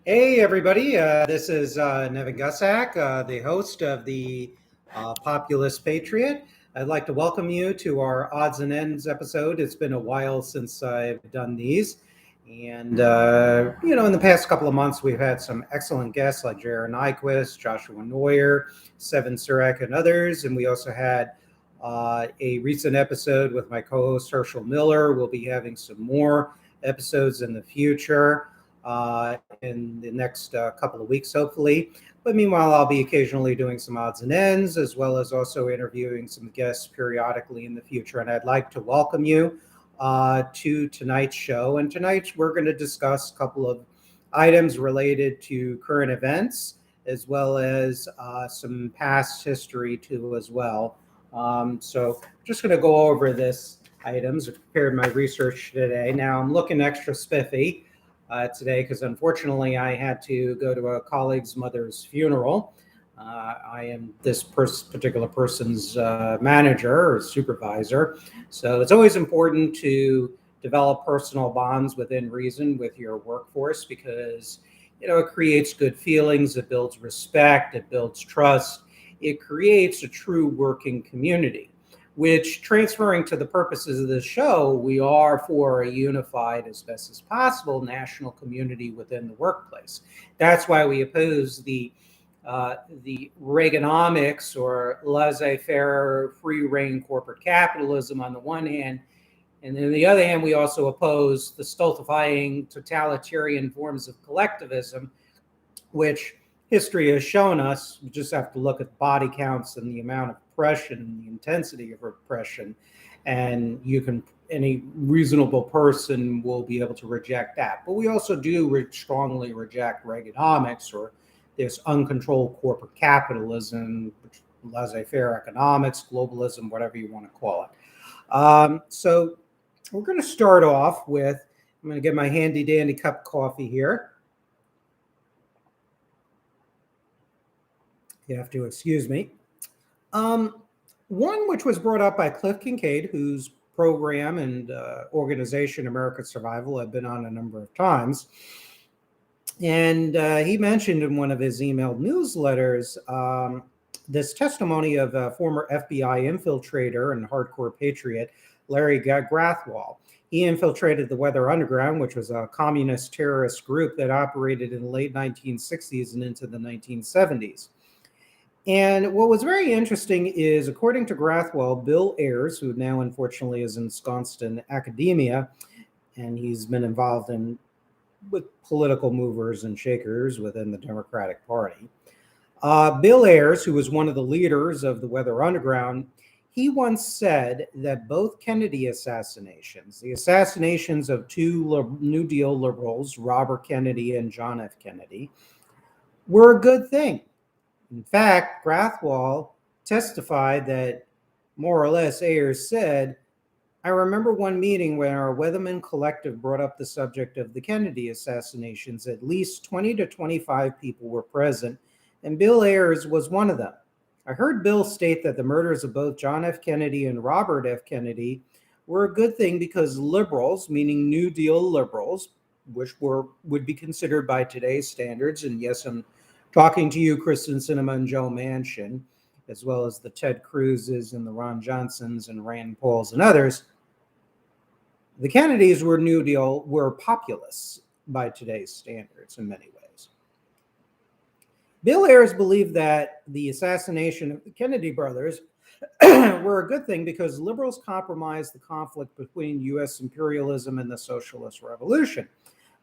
Hey, everybody. This is Nevin, the host of the Populist Patriot. I'd like to welcome you to our Odds and Ends episode. It's been a while since I've done these. In the past couple of months, we've had some excellent guests like Jaron Nyquist, Joshua Neuer, Seven Surek, and others. And we also had a recent episode with my co host, Herschel Miller. We'll be having some more episodes in the future in the next couple of weeks, hopefully. But meanwhile, I'll be occasionally doing some odds and ends, as well as also interviewing some guests periodically in the future. And I'd like to welcome you to tonight's show. And tonight we're going to discuss a couple of items related to current events, as well as some past history too, as well. So I'm just going to go over this items. I prepared my research today. Now I'm looking extra spiffy today because unfortunately I had to go to a colleague's mother's funeral. I am this particular person's manager or supervisor. So it's always important to develop personal bonds within reason with your workforce because it creates good feelings, it builds respect, it builds trust, it creates a true working community. Which, transferring to the purposes of this show, we are for a unified, as best as possible, national community within the workplace. That's why we oppose the Reaganomics or laissez-faire, free-reign corporate capitalism on the one hand, and on the other hand, we also oppose the stultifying totalitarian forms of collectivism, which history has shown us. We just have to look at body counts and the amount of oppression and the intensity of repression, and any reasonable person will be able to reject that. But we also do strongly reject Reaganomics or this uncontrolled corporate capitalism, laissez-faire economics, globalism, whatever you want to call it. So we're going to start off with, I'm going to get my handy dandy cup of coffee here. You have to excuse me. One which was brought up by Cliff Kincaid, whose program and organization, American Survival, I've been on a number of times. And he mentioned in one of his emailed newsletters this testimony of a former FBI infiltrator and hardcore patriot, Larry Grathwohl. He infiltrated the Weather Underground, which was a communist terrorist group that operated in the late 1960s and into the 1970s. And what was very interesting is, according to Grathwohl, Bill Ayers, who now unfortunately is ensconced in academia, and he's been involved with political movers and shakers within the Democratic Party. Bill Ayers, who was one of the leaders of the Weather Underground, he once said that both Kennedy assassinations, the assassinations of two New Deal liberals, Robert Kennedy and John F. Kennedy, were a good thing. In fact, Grathwohl testified that more or less Ayers said, I remember one meeting when our Weatherman Collective brought up the subject of the Kennedy assassinations. At least 20 to 25 people were present, and Bill Ayers was one of them. I heard Bill state that the murders of both John F. Kennedy and Robert F. Kennedy were a good thing because liberals, meaning New Deal liberals, which would be considered by today's standards, and yes, I'm talking to you, Kristen Sinema and Joe Manchin, as well as the Ted Cruzes and the Ron Johnsons and Rand Pauls and others. The Kennedys were New Deal, were populists by today's standards in many ways. Bill Ayers believed that the assassination of the Kennedy brothers were a good thing because liberals compromised the conflict between U.S. imperialism and the socialist revolution.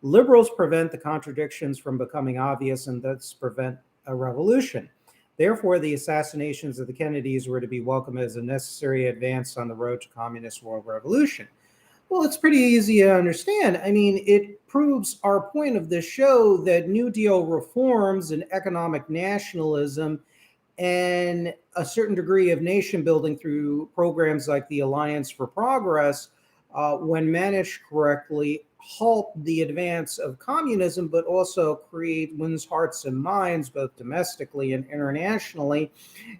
Liberals prevent the contradictions from becoming obvious and thus prevent a revolution. Therefore, the assassinations of the Kennedys were to be welcomed as a necessary advance on the road to communist world revolution. Well, it's pretty easy to understand. I mean, it proves our point of this show that New Deal reforms and economic nationalism and a certain degree of nation building through programs like the Alliance for Progress, when managed correctly, halt the advance of communism, but also wins hearts and minds, both domestically and internationally.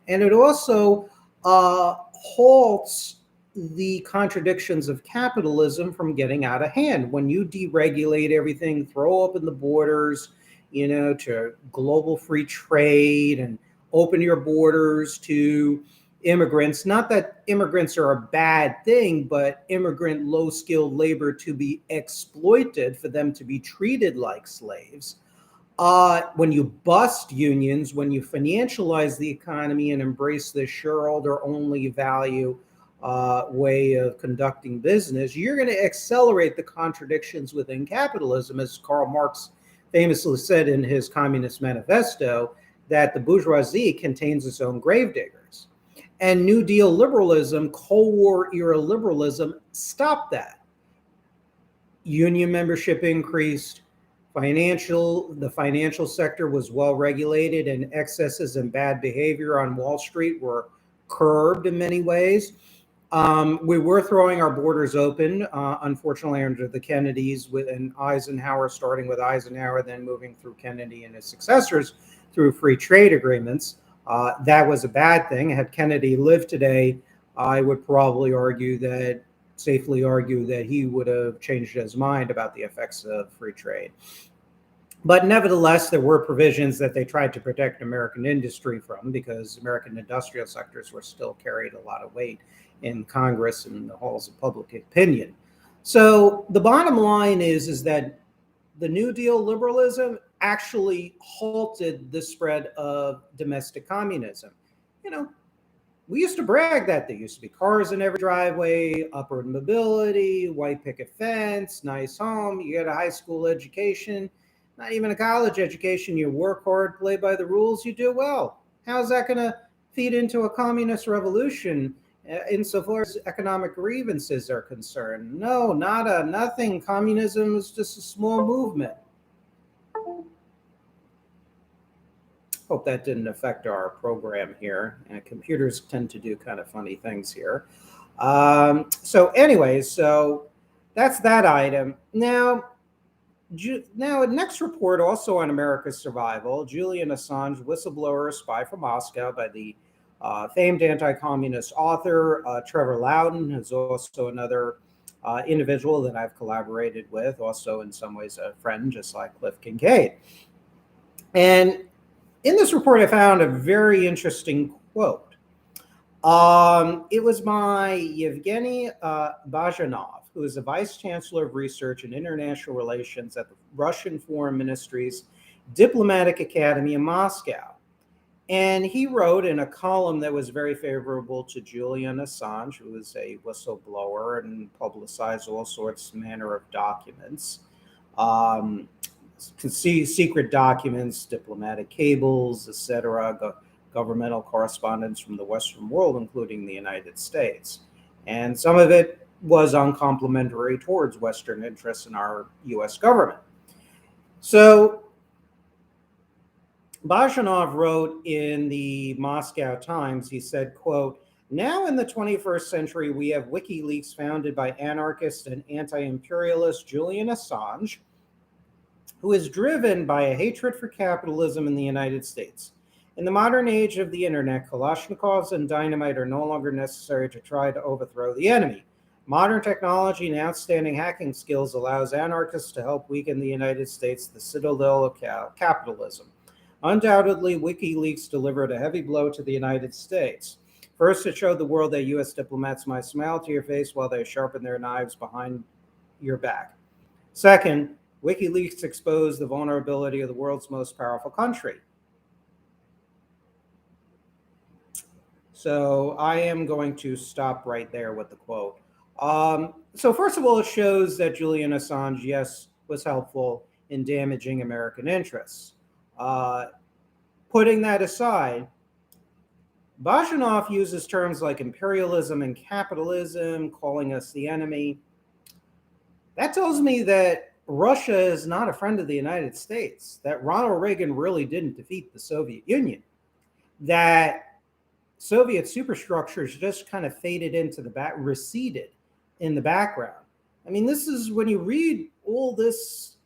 And it also halts the contradictions of capitalism from getting out of hand. When you deregulate everything, throw open the borders, to global free trade and open your borders to immigrants. Not that immigrants are a bad thing, but immigrant low skilled labor to be exploited, for them to be treated like slaves. When you bust unions, when you financialize the economy and embrace the shareholder only value way of conducting business, you're going to accelerate the contradictions within capitalism, as Karl Marx famously said in his Communist Manifesto, that the bourgeoisie contains its own gravediggers. And New Deal liberalism, Cold War era liberalism, stopped that. Union membership increased. The financial sector was well regulated, and excesses and bad behavior on Wall Street were curbed in many ways. We were throwing our borders open, unfortunately, under the Kennedys and Eisenhower, starting with Eisenhower, then moving through Kennedy and his successors through free trade agreements. That was a bad thing. Had Kennedy lived today, I would probably safely argue that he would have changed his mind about the effects of free trade. But nevertheless, there were provisions that they tried to protect American industry from, because American industrial sectors were still carried a lot of weight in Congress and the halls of public opinion. So the bottom line is that the New Deal liberalism actually halted the spread of domestic communism. We used to brag that there used to be cars in every driveway, upward mobility, white picket fence, nice home, you get a high school education, not even a college education, you work hard, play by the rules, you do well. How's that going to feed into a communist revolution insofar as economic grievances are concerned? No, nothing. Communism is just a small movement. Hope that didn't affect our program here. Computers tend to do kind of funny things here. So that's that item. Now, next report, also on America's survival, Julian Assange, whistleblower, spy from Moscow, by the famed anti-communist author Trevor Loudon, who's also another individual that I've collaborated with, also in some ways a friend, just like Cliff Kincaid. And in this report, I found a very interesting quote. It was by Yevgeny Bajanov, who is the Vice Chancellor of Research and International Relations at the Russian Foreign Ministry's Diplomatic Academy in Moscow. And he wrote in a column that was very favorable to Julian Assange, who is a whistleblower and publicized all sorts manner of documents. Secret documents, diplomatic cables, etc., governmental correspondence from the Western world, including the United States. And some of it was uncomplimentary towards Western interests in our US government. So Bajanov wrote in the Moscow Times, he said, quote, "Now in the 21st century, we have WikiLeaks founded by anarchist and anti-imperialist Julian Assange, who is driven by a hatred for capitalism in the United States. In the modern age of the internet, Kalashnikovs and dynamite are no longer necessary to try to overthrow the enemy. Modern technology and outstanding hacking skills allows anarchists to help weaken the United States, the citadel of capitalism. Undoubtedly, WikiLeaks delivered a heavy blow to the United States. First, it showed the world that U.S. diplomats might smile to your face while they sharpen their knives behind your back. Second, WikiLeaks exposed the vulnerability of the world's most powerful country." So I am going to stop right there with the quote. So first of all, it shows that Julian Assange, yes, was helpful in damaging American interests. Putting that aside, Bajanov uses terms like imperialism and capitalism, calling us the enemy. That tells me that Russia is not a friend of the United States, that Ronald Reagan really didn't defeat the Soviet Union, that Soviet superstructures just kind of faded into the back, receded in the background. I mean, this is when you read all this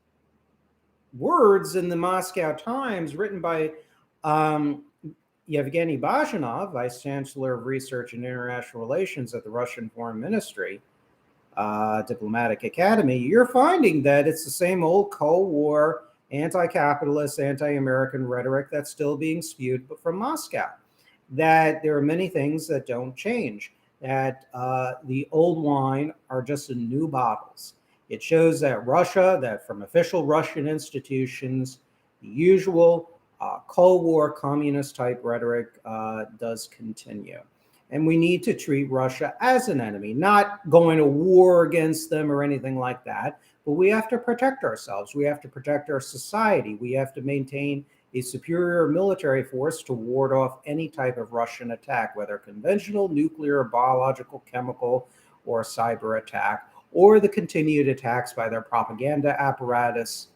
words in the Moscow Times written by Yevgeny Bajanov, Vice Chancellor of Research and International Relations at the Russian Foreign Ministry, Diplomatic Academy, you're finding that it's the same old Cold War anti-capitalist, anti-American rhetoric that's still being spewed from Moscow. That there are many things that don't change, that the old wine are just in new bottles. It shows that Russia, that from official Russian institutions, the usual Cold War communist type rhetoric does continue. And we need to treat Russia as an enemy, not going to war against them or anything like that. But we have to protect ourselves. We have to protect our society. We have to maintain a superior military force to ward off any type of Russian attack, whether conventional, nuclear, biological, chemical, or cyber attack, or the continued attacks by their propaganda apparatus,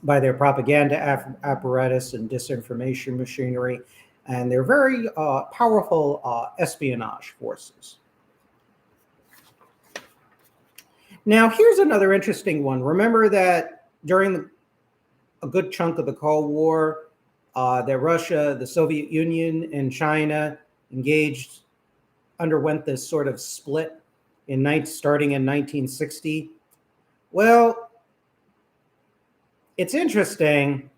and disinformation machinery, and their very powerful espionage forces. Now, here's another interesting one. Remember that during a good chunk of the Cold War, that Russia, the Soviet Union, and China underwent this sort of split starting in 1960. Well, it's interesting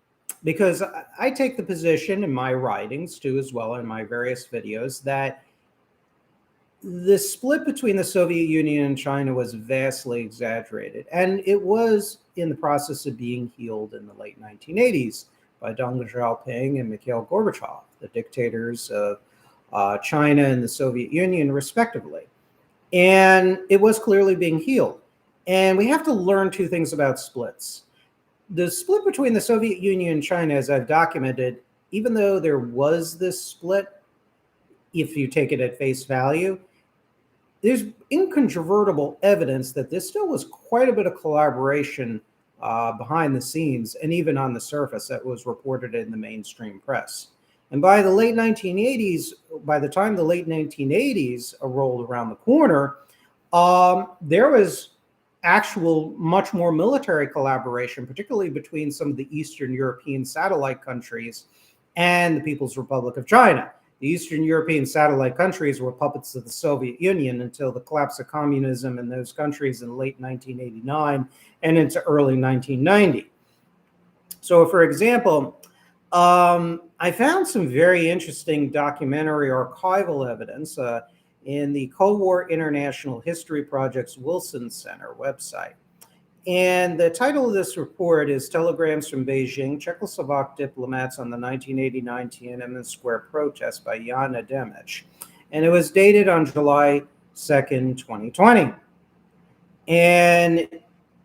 because I take the position in my writings too, as well in my various videos, that the split between the Soviet Union and China was vastly exaggerated, and it was in the process of being healed in the late 1980s by Deng Xiaoping and Mikhail Gorbachev, the dictators of China and the Soviet Union, respectively. And it was clearly being healed. And we have to learn two things about splits. The split between the Soviet Union and China, as I've documented, even though there was this split, if you take it at face value, there's incontrovertible evidence that there still was quite a bit of collaboration behind the scenes and even on the surface that was reported in the mainstream press. And by the time the late 1980s rolled around the corner, there was actual much more military collaboration, particularly between some of the Eastern European satellite countries and the People's Republic of China. The Eastern European satellite countries were puppets of the Soviet Union until the collapse of communism in those countries in late 1989 and into early 1990. So, for example, I found some very interesting documentary archival evidence in the Cold War International History Project's Wilson Center website. And the title of this report is Telegrams from Beijing, Czechoslovak Diplomats on the 1989 Tiananmen Square Protest by Jan Ademich. And it was dated on July 2nd, 2020. And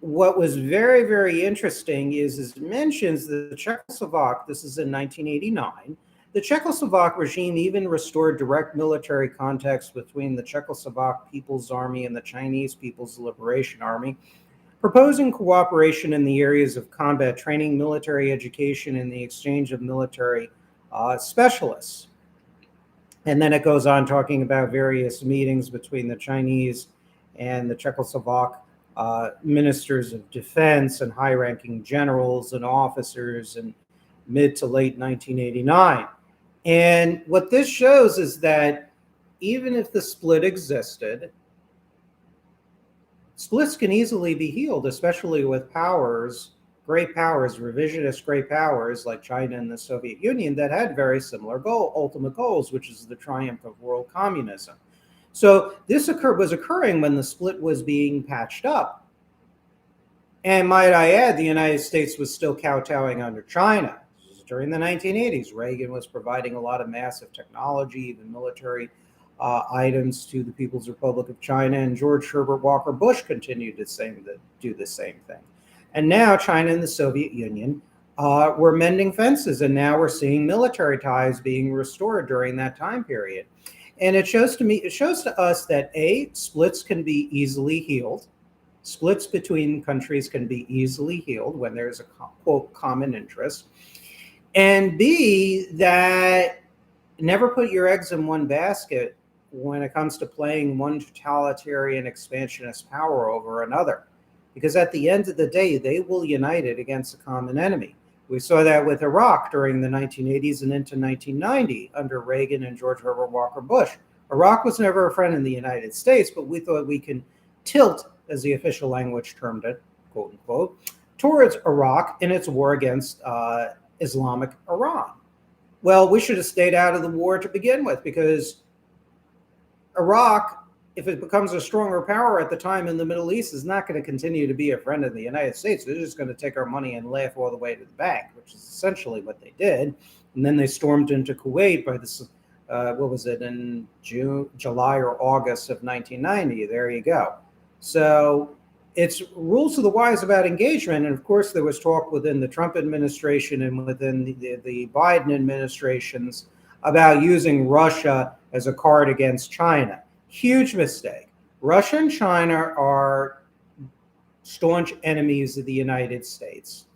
what was very, very interesting is it mentions the Czechoslovak, this is in 1989, the Czechoslovak regime even restored direct military contacts between the Czechoslovak People's Army and the Chinese People's Liberation Army, proposing cooperation in the areas of combat training, military education, and the exchange of military specialists. And then it goes on talking about various meetings between the Chinese and the Czechoslovak ministers of defense and high-ranking generals and officers in mid to late 1989. And what this shows is that even if the split existed, splits can easily be healed, especially with great powers, revisionist great powers like China and the Soviet Union that had very similar ultimate goals, which is the triumph of world communism. So this was occurring when the split was being patched up. And might I add, the United States was still kowtowing under China. During the 1980s, Reagan was providing a lot of massive technology, even military items to the People's Republic of China, and George Herbert Walker Bush continued to do the same thing. And now China and the Soviet Union were mending fences, and now we're seeing military ties being restored during that time period. And it shows to us that A, splits can be easily healed. Splits between countries can be easily healed when there's a, quote, common interest. And B, that never put your eggs in one basket when it comes to playing one totalitarian expansionist power over another. Because at the end of the day, they will unite it against a common enemy. We saw that with Iraq during the 1980s and into 1990 under Reagan and George Herbert Walker Bush. Iraq was never a friend in the United States, but we thought we can tilt, as the official language termed it, quote unquote, towards Iraq in its war against Islamic Iran. Well, we should have stayed out of the war to begin with, because Iraq, if it becomes a stronger power at the time in the Middle East, is not going to continue to be a friend of the United States. They're just going to take our money and laugh all the way to the bank, which is essentially what they did. And then they stormed into Kuwait by this, what was it, in July or August of 1990. There you go. So it's rules of the wise about engagement. And of course, there was talk within the Trump administration and within the Biden administrations about using Russia as a card against China. Huge mistake. Russia and China are staunch enemies of the United States.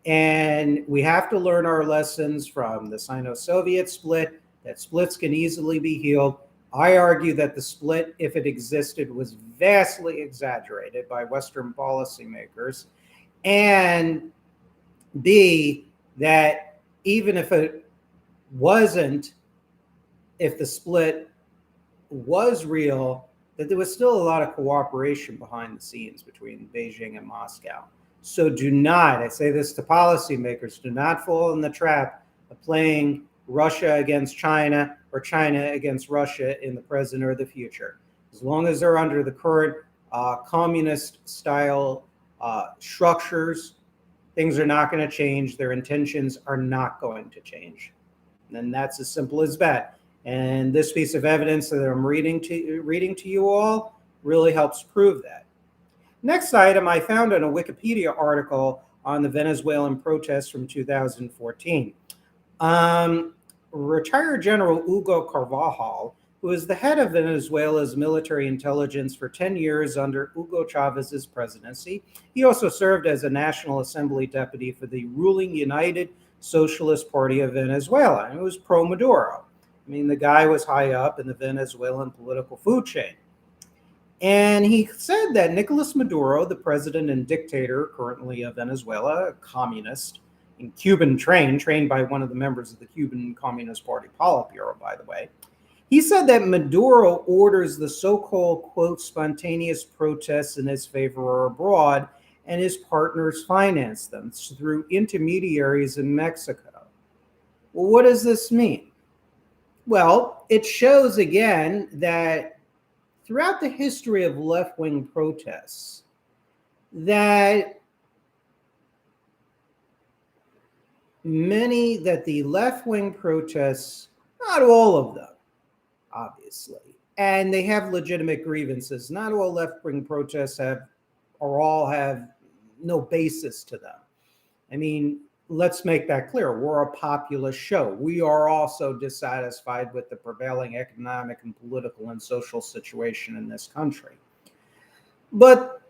And we have to learn our lessons from the Sino-Soviet split. That splits can easily be healed. I argue that the split, if it existed, was vastly exaggerated by Western policymakers. And B, that even if it wasn't, if the split was real, that there was still a lot of cooperation behind the scenes between Beijing and Moscow. So do not, I say this to policymakers, do not fall in the trap of playing Russia against China or China against Russia in the present or the future. As long as they're under the current communist style structures, things are not going to change. Their intentions are not going to change. And that's as simple as that. And this piece of evidence that I'm reading to you all really helps prove that. Next item, I found in a Wikipedia article on the Venezuelan protests from 2014. Retired General Hugo Carvajal, who was the head of Venezuela's military intelligence for 10 years under Hugo Chavez's presidency. He also served as a National Assembly deputy for the ruling United Socialist Party of Venezuela, and it was pro-Maduro. I mean, the guy was high up in the Venezuelan political food chain. And he said that Nicolas Maduro, the president and dictator currently of Venezuela, a communist, and Cuban trained by one of the members of the Cuban Communist Party Politburo, by the way. He said that Maduro orders the so-called, quote, spontaneous protests in his favor or abroad, and his partners finance them through intermediaries in Mexico. Well, what does this mean? Well, it shows again that throughout the history of left-wing protests, that the left-wing protests, not all of them, obviously, and they have legitimate grievances. Not all left-wing protests all have no basis to them. I mean, let's make that clear. We're a populist show. We are also dissatisfied with the prevailing economic and political and social situation in this country. But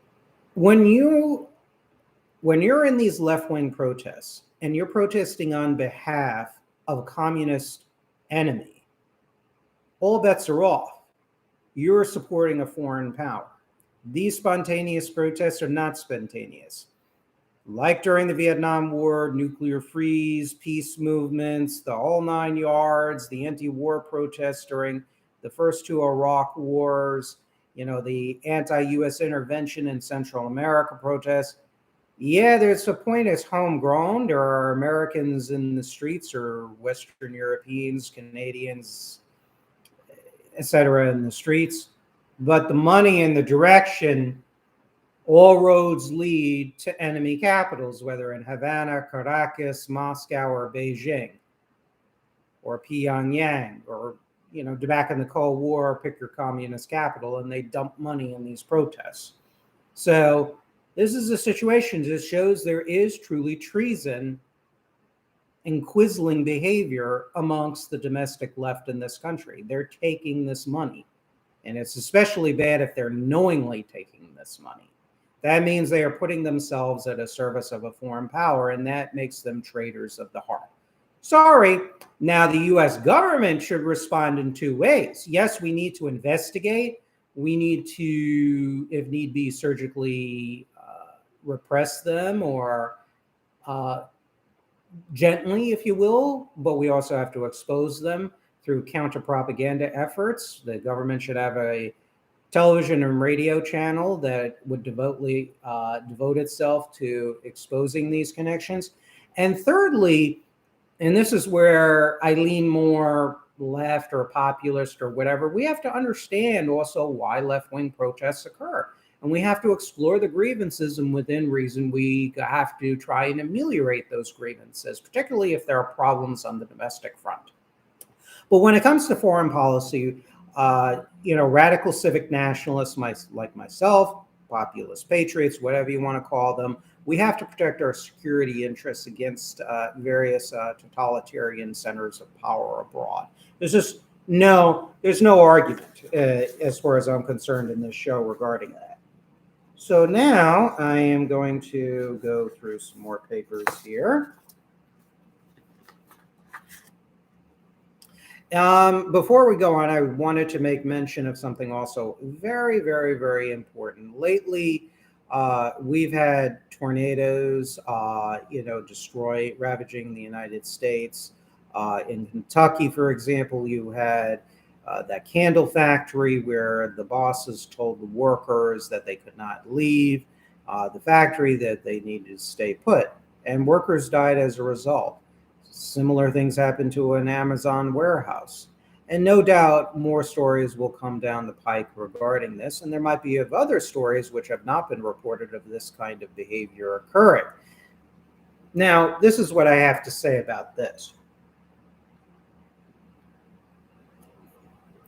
when you're in these left-wing protests and you're protesting on behalf of a communist enemy, all bets are off. You're supporting a foreign power. These spontaneous protests are not spontaneous. Like during the Vietnam War, nuclear freeze, peace movements, the whole 9 yards, the anti-war protests during the first two Iraq wars, the anti-US intervention in Central America protests. Yeah, there's a point it's homegrown. There are Americans in the streets, or Western Europeans, Canadians, etc. in the streets. But the money and the direction, all roads lead to enemy capitals, whether in Havana, Caracas, Moscow, or Beijing, or Pyongyang, or, back in the Cold War, pick your communist capital, and they dump money in these protests. So this is a situation that shows there is truly treason and quizzling behavior amongst the domestic left in this country. They're taking this money, and it's especially bad if they're knowingly taking this money. That means they are putting themselves at a service of a foreign power, and that makes them traitors of the heart. Sorry. Now, the U.S. government should respond in two ways. Yes, we need to investigate. We need to, if need be, surgically repress them, or gently, if you will, but we also have to expose them through counter-propaganda efforts. The government should have a television and radio channel that would devote itself to exposing these connections. And thirdly, and this is where I lean more left or populist or whatever, we have to understand also why left-wing protests occur. And we have to explore the grievances, and within reason, we have to try and ameliorate those grievances, particularly if there are problems on the domestic front. But when it comes to foreign policy, radical civic nationalists like myself, populist patriots, whatever you want to call them, we have to protect our security interests against various totalitarian centers of power abroad. There's no argument as far as I'm concerned in this show regarding that. So now I am going to go through some more papers here. Before we go on, I wanted to make mention of something also very, very, very important. Lately, we've had tornadoes, ravaging the United States. In Kentucky, for example, you had that candle factory where the bosses told the workers that they could not leave the factory, that they needed to stay put, and workers died as a result. Similar things happened to an Amazon warehouse. And no doubt more stories will come down the pike regarding this. And there might be of other stories which have not been reported of this kind of behavior occurring. Now, this is what I have to say about this.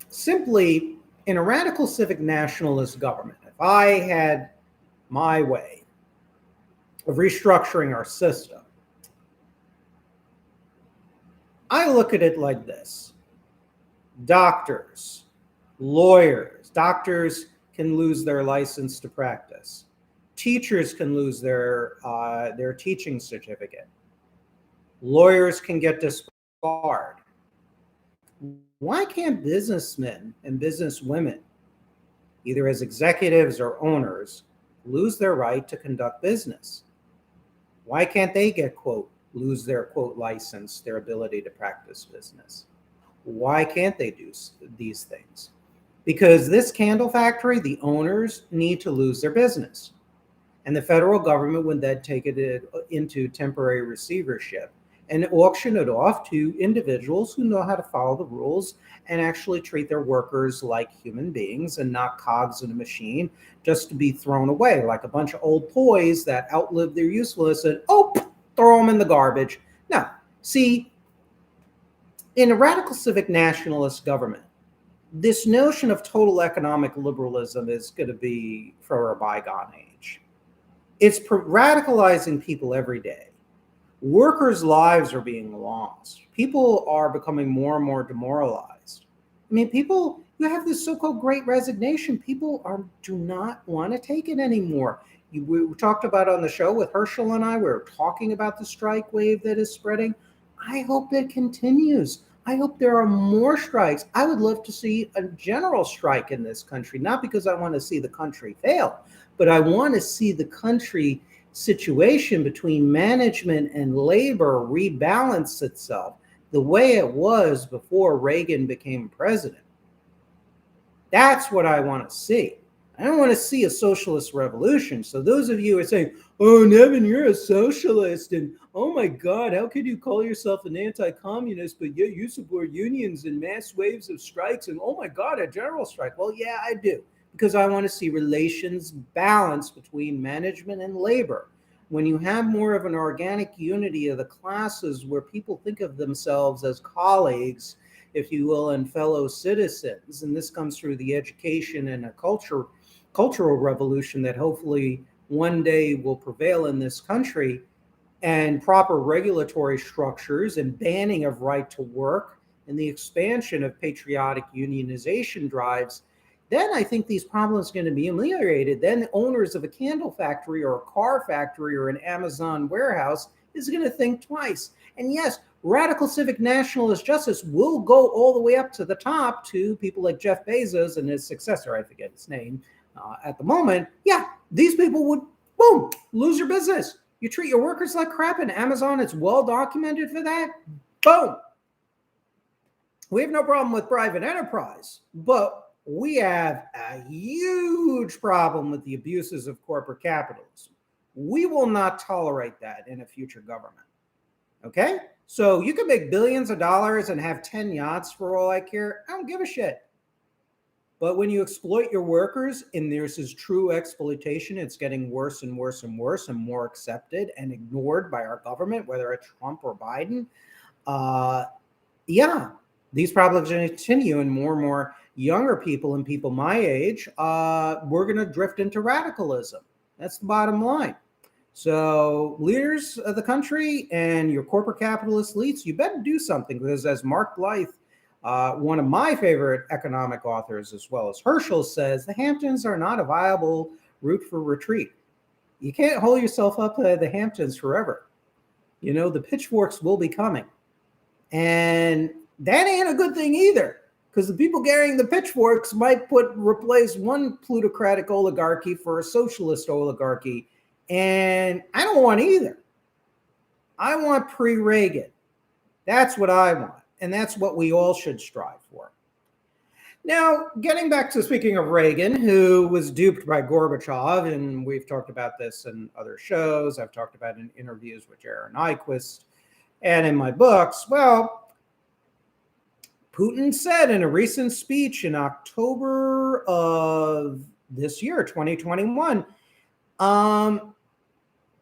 Simply, in a radical civic nationalist government, if I had my way of restructuring our system, I look at it like this. Doctors, lawyers, doctors can lose their license to practice. Teachers can lose their teaching certificate. Lawyers can get disbarred. Why can't businessmen and businesswomen, either as executives or owners, lose their right to conduct business? Why can't they get, quote, lose their, quote, license, their ability to practice business? Why can't they do these things? Because this candle factory, the owners need to lose their business. And the federal government would then take it into temporary receivership and auction it off to individuals who know how to follow the rules and actually treat their workers like human beings and not cogs in a machine just to be thrown away like a bunch of old toys that outlive their usefulness and, throw them in the garbage. Now, see, in a radical civic nationalist government, this notion of total economic liberalism is going to be for a bygone age. It's radicalizing people every day. Workers' lives are being lost. People are becoming more and more demoralized. I mean, you have this so-called great resignation. People do not want to take it anymore. We talked about on the show with Herschel and I, we were talking about the strike wave that is spreading. I hope it continues. I hope there are more strikes. I would love to see a general strike in this country, not because I want to see the country fail, but I want to see the country situation between management and labor rebalance itself the way it was before Reagan became president. That's what I want to see. I don't want to see a socialist revolution. So those of you who are saying, oh, Nevin, you're a socialist, and oh my God, how could you call yourself an anti-communist, but yet you support unions and mass waves of strikes, and oh my God, a general strike. Well, yeah, I do, because I want to see relations balanced between management and labor. When you have more of an organic unity of the classes where people think of themselves as colleagues, if you will, and fellow citizens, and this comes through the education and a cultural revolution that hopefully one day will prevail in this country, and proper regulatory structures and banning of right to work and the expansion of patriotic unionization drives, then I think these problems are going to be ameliorated. Then the owners of a candle factory or a car factory or an Amazon warehouse is going to think twice. And yes, radical civic nationalist justice will go all the way up to the top to people like Jeff Bezos and his successor, I forget his name at the moment. Yeah, these people would, boom, lose your business. You treat your workers like crap, and Amazon, it's well documented for that. Boom. We have no problem with private enterprise, but we have a huge problem with the abuses of corporate capitalism. We will not tolerate that in a future government. Okay? So you can make billions of dollars and have 10 yachts for all I care. I don't give a shit. But when you exploit your workers, and this is true exploitation, it's getting worse and worse and worse and more accepted and ignored by our government, whether it's Trump or Biden. Yeah, these problems are going to continue, and more younger people and people my age, we're going to drift into radicalism. That's the bottom line. So leaders of the country and your corporate capitalist elites, you better do something, because as Mark Blythe, one of my favorite economic authors, as well as Herschel, says, the Hamptons are not a viable route for retreat. You can't hold yourself up at the Hamptons forever. You know, the pitchforks will be coming. And that ain't a good thing either, because the people carrying the pitchforks might replace one plutocratic oligarchy for a socialist oligarchy. And I don't want either. I want pre-Reagan. That's what I want. And that's what we all should strive for. Now, getting back to speaking of Reagan, who was duped by Gorbachev, and we've talked about this in other shows. I've talked about it in interviews with Jaron Nyquist and in my books. Well, Putin said in a recent speech in October of this year, 2021,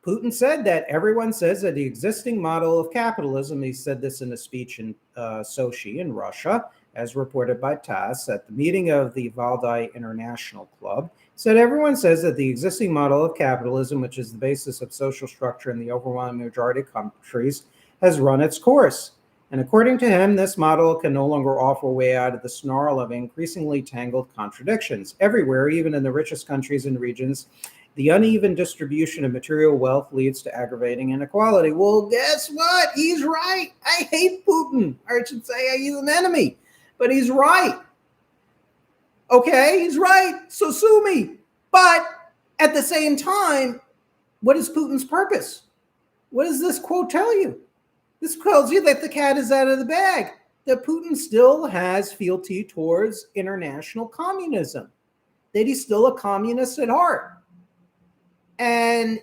Putin said that everyone says that the existing model of capitalism, he said this in a speech in Sochi in Russia, as reported by TASS at the meeting of the Valdai International Club, said everyone says that the existing model of capitalism, which is the basis of social structure in the overwhelming majority of countries, has run its course. And according to him, this model can no longer offer a way out of the snarl of increasingly tangled contradictions. Everywhere, even in the richest countries and regions, the uneven distribution of material wealth leads to aggravating inequality. Well, guess what? He's right. I hate Putin. Or I should say he's an enemy. But he's right. Okay, he's right. So sue me. But at the same time, what is Putin's purpose? What does this quote tell you? This tells you that the cat is out of the bag, that Putin still has fealty towards international communism, that he's still a communist at heart. And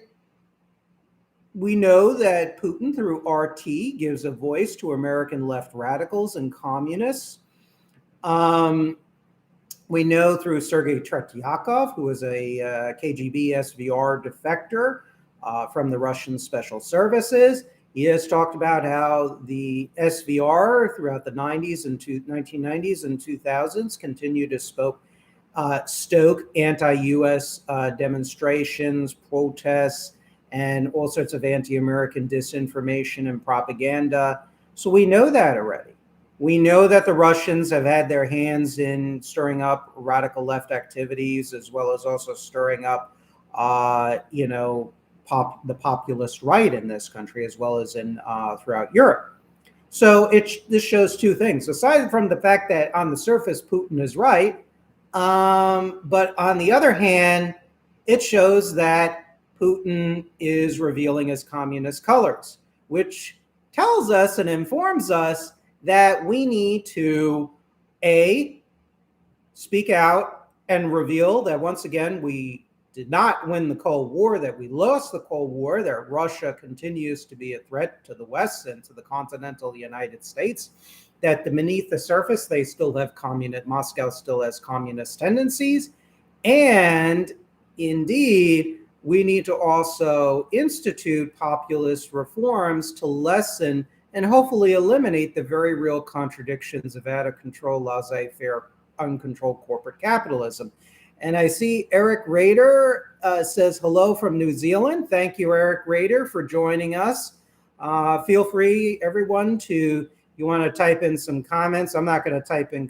we know that Putin, through RT, gives a voice to American left radicals and communists. We know through Sergei Tretyakov, who was a KGB SVR defector from the Russian Special Services. He has talked about how the SVR throughout the 1990s and 2000s continued to stoke anti-U.S. demonstrations, protests, and all sorts of anti-American disinformation and propaganda. So we know that already. We know that the Russians have had their hands in stirring up radical left activities, as well as also stirring up, the populist right in this country, as well as in throughout Europe. So this shows two things. Aside from the fact that on the surface Putin is right, but on the other hand, it shows that Putin is revealing his communist colors, which tells us and informs us that we need to, A, speak out and reveal that once again we did not win the Cold War, that we lost the Cold War, that Russia continues to be a threat to the West and to the continental United States, that beneath the surface they still have Moscow still has communist tendencies, and indeed we need to also institute populist reforms to lessen and hopefully eliminate the very real contradictions of out of control, laissez-faire, uncontrolled corporate capitalism. And I see Eric Rader says hello from New Zealand. Thank you, Eric Rader, for joining us. Feel free, everyone, you want to type in some comments. I'm not going to type in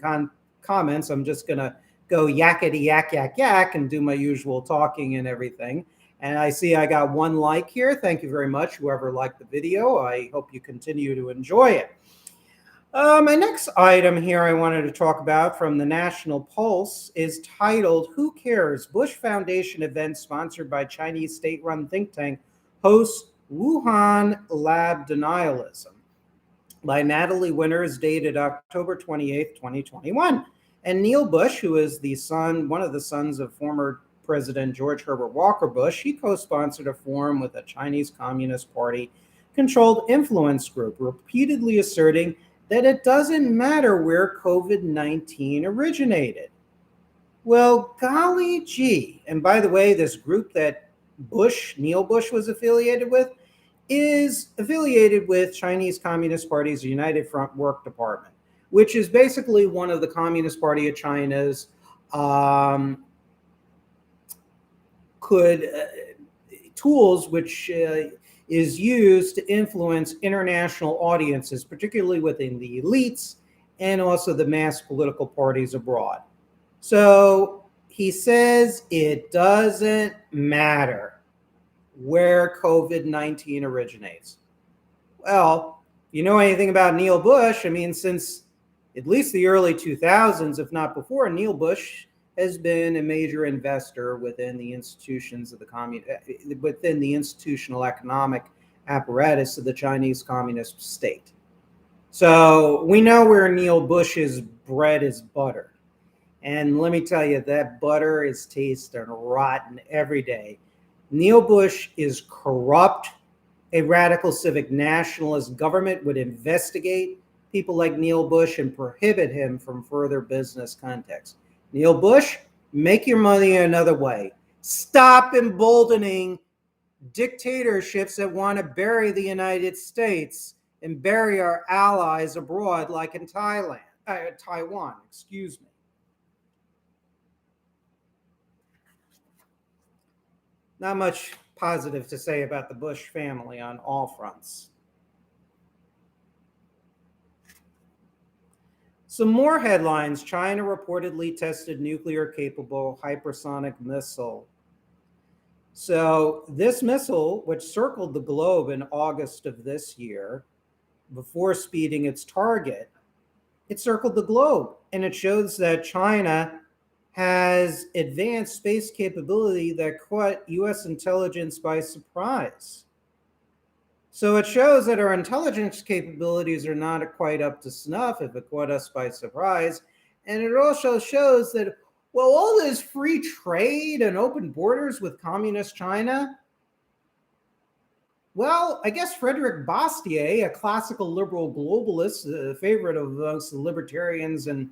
comments. I'm just going to go yakety yak, yak, yak and do my usual talking and everything. And I see I got one like here. Thank you very much, whoever liked the video. I hope you continue to enjoy it. My next item here I wanted to talk about from the National Pulse is titled, Who Cares? Bush Foundation event sponsored by Chinese state-run think tank hosts Wuhan lab denialism, by Natalie Winters, dated October 28th, 2021. And Neil Bush, who is one of the sons of former President George Herbert Walker Bush, he co-sponsored a forum with a Chinese Communist Party controlled influence group, repeatedly asserting that it doesn't matter where COVID-19 originated. Well, golly gee. And by the way, this group that Neil Bush was affiliated with, is affiliated with Chinese Communist Party's United Front Work Department, which is basically one of the Communist Party of China's tools, which is used to influence international audiences, particularly within the elites and also the mass political parties abroad. So he says it doesn't matter where COVID-19 originates. Well, you know anything about Neil Bush? I mean, since at least the early 2000s, if not before, Neil Bush has been a major investor within the institutions of within the institutional economic apparatus of the Chinese Communist state. So we know where Neil Bush's bread is buttered. And let me tell you, that butter is tasting rotten every day. Neil Bush is corrupt. A radical civic nationalist government would investigate people like Neil Bush and prohibit him from further business contacts. Neil Bush, make your money another way. Stop emboldening dictatorships that want to bury the United States and bury our allies abroad, like in Taiwan, excuse me. Not much positive to say about the Bush family on all fronts. Some more headlines. China reportedly tested nuclear-capable hypersonic missile. So this missile, which circled the globe in August of this year, before speeding its target, it circled the globe. And it shows that China has advanced space capability that caught U.S. intelligence by surprise. So it shows that our intelligence capabilities are not quite up to snuff if it caught us by surprise. And it also shows that, well, all this free trade and open borders with communist China, well, I guess Frederick Bastiat, a classical liberal globalist, a favorite of amongst the libertarians and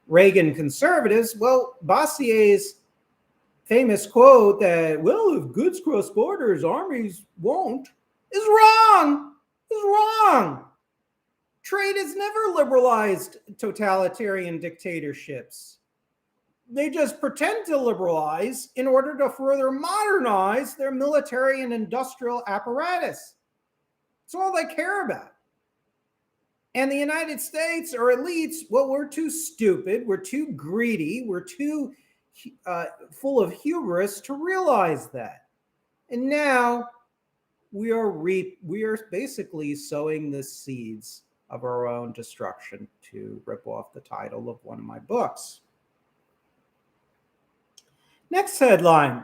Reagan conservatives, well, Bastiat's famous quote that, well, if goods cross borders, armies won't, is wrong. Is wrong. Trade has never liberalized totalitarian dictatorships. They just pretend to liberalize in order to further modernize their military and industrial apparatus. That's all they care about. And the United States, or elites, well, we're too stupid, we're too greedy, we're too full of hubris to realize that. And now we are basically sowing the seeds of our own destruction, to rip off the title of one of my books. Next headline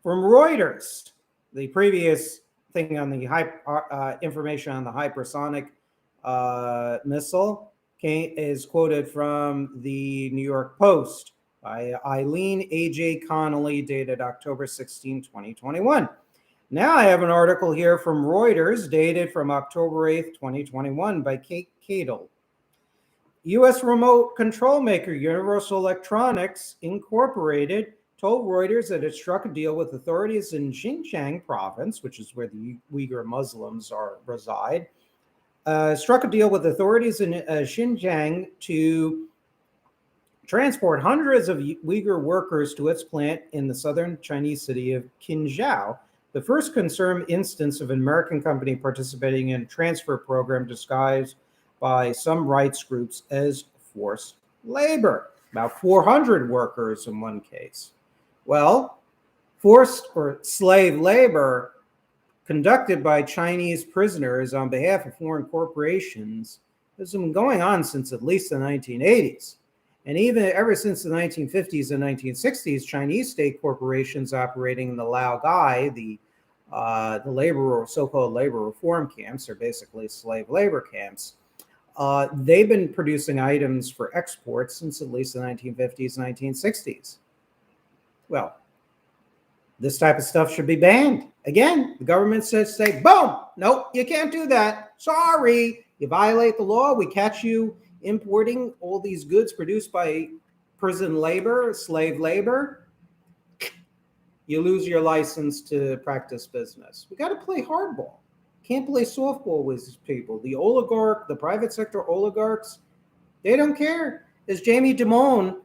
from Reuters. The previous thing on the information on the hypersonic missile is quoted from the New York Post by Eileen A.J. Connolly, dated October 16, 2021. Now I have an article here from Reuters, dated from October 8th, 2021, by Kate Cadle. U.S. remote control maker Universal Electronics Incorporated told Reuters that it struck a deal with authorities in Xinjiang province, which is where the Uyghur Muslims reside, struck a deal with authorities in Xinjiang to transport hundreds of Uyghur workers to its plant in the southern Chinese city of Qinzhou, the first confirmed instance of an American company participating in a transfer program disguised by some rights groups as forced labor. About 400 workers in one case. Well, forced or slave labor conducted by Chinese prisoners on behalf of foreign corporations has been going on since at least the 1980s. And even ever since the 1950s and 1960s, Chinese state corporations operating in the Laogai, the labor or so-called labor reform camps, are basically slave labor camps, They've been producing items for export since at least the 1950s, 1960s. Well, this type of stuff should be banned. Again, the government says, say, boom, nope, you can't do that. Sorry, you violate the law. We catch you importing all these goods produced by prison labor, slave labor. You lose your license to practice business. We got to play hardball. Can't play softball with these people. The oligarch, the private sector oligarchs, they don't care. There's Jamie Dimon,